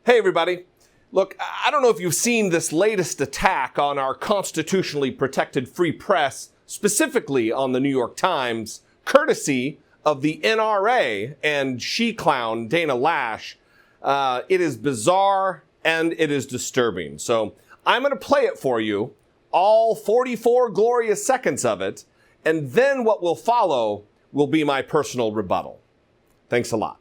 Hey, everybody. Look, I don't know if you've seen this latest attack on our constitutionally protected free press, specifically on the New York Times, courtesy of the NRA and she-clown Dana Loesch. It is bizarre and it is disturbing. So I'm going to play it for you, all 44 glorious seconds of it, and then what will follow will be my personal rebuttal. Thanks a lot.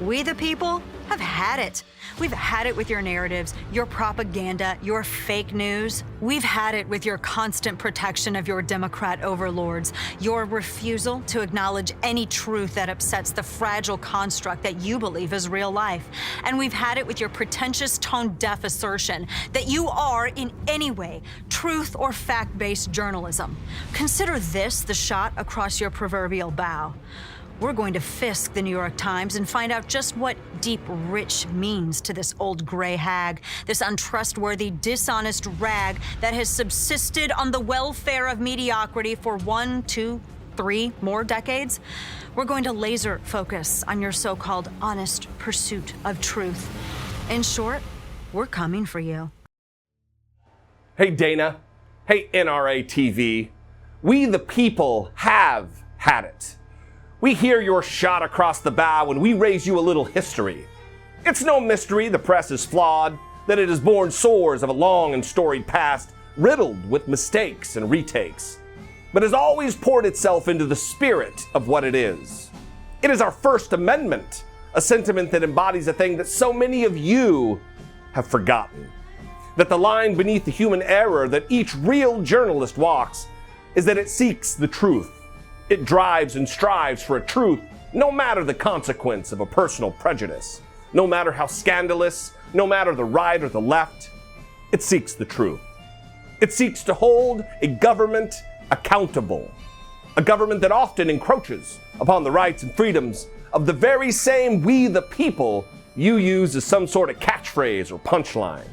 We the people have had it. We've had it with your narratives, your propaganda, your fake news. We've had it with your constant protection of your Democrat overlords, your refusal to acknowledge any truth that upsets the fragile construct that you believe is real life. And we've had it with your pretentious, tone-deaf assertion that you are, in any way, truth or fact-based journalism. Consider this the shot across your proverbial bow. We're going to fisk the New York Times and find out just what deep rich means to this old gray hag, this untrustworthy, dishonest rag that has subsisted on the welfare of mediocrity for 1, 2, 3 more decades. We're going to laser focus on your so-called honest pursuit of truth. In short, we're coming for you. Hey, Dana. Hey, NRA TV. We the people have had it. We hear your shot across the bow and we raise you a little history. It's no mystery the press is flawed, that it has borne sores of a long and storied past, riddled with mistakes and retakes, but has always poured itself into the spirit of what it is. It is our First Amendment, a sentiment that embodies a thing that so many of you have forgotten. That the line beneath the human error that each real journalist walks is that it seeks the truth. It drives and strives for a truth, no matter the consequence of a personal prejudice, no matter how scandalous, no matter the right or the left. It seeks the truth. It seeks to hold a government accountable, a government that often encroaches upon the rights and freedoms of the very same we the people you use as some sort of catchphrase or punchline.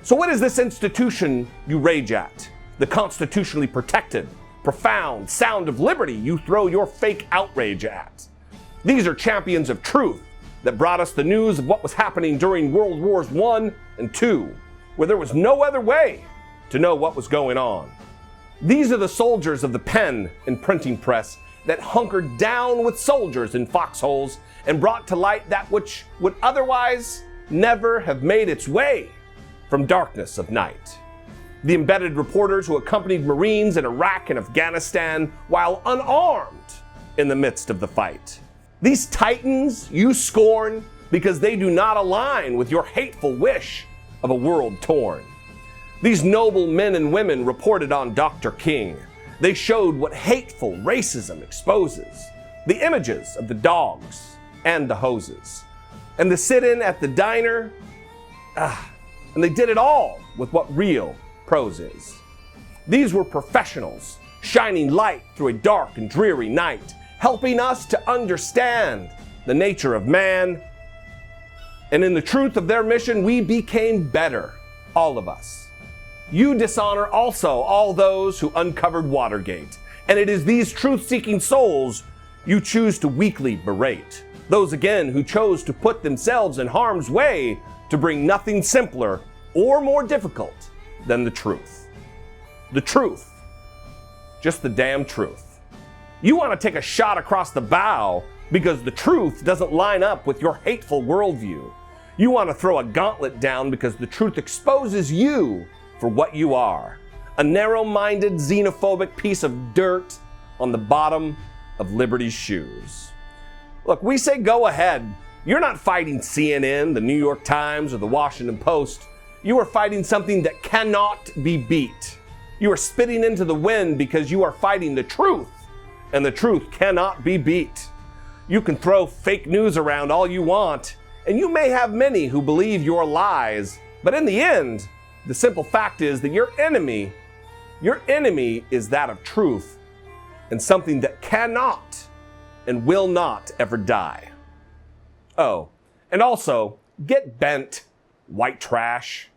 So what is this institution you rage at? The constitutionally protected, profound sound of liberty you throw your fake outrage at. These are champions of truth that brought us the news of what was happening during World Wars I and II, where there was no other way to know what was going on. These are the soldiers of the pen and printing press that hunkered down with soldiers in foxholes and brought to light that which would otherwise never have made its way from darkness of night. The embedded reporters who accompanied Marines in Iraq and Afghanistan while unarmed in the midst of the fight. These titans you scorn because they do not align with your hateful wish of a world torn. These noble men and women reported on Dr. King. They showed what hateful racism exposes. The images of the dogs and the hoses. And the sit-in at the diner. And they did it all with what real prose is. These were professionals shining light through a dark and dreary night, helping us to understand the nature of man. And in the truth of their mission, we became better, all of us. You dishonor also all those who uncovered Watergate. And it is these truth-seeking souls you choose to weakly berate. Those again who chose to put themselves in harm's way to bring nothing simpler or more difficult than the truth. The truth. Just the damn truth. You want to take a shot across the bow because the truth doesn't line up with your hateful worldview. You want to throw a gauntlet down because the truth exposes you for what you are. A narrow-minded, xenophobic piece of dirt on the bottom of liberty's shoes. Look, we say go ahead. You're not fighting CNN, the New York Times, or the Washington Post. You are fighting something that cannot be beat. You are spitting into the wind because you are fighting the truth, and the truth cannot be beat. You can throw fake news around all you want, and you may have many who believe your lies, but in the end, the simple fact is that your enemy is that of truth, and something that cannot and will not ever die. Oh, and also, get bent, white trash.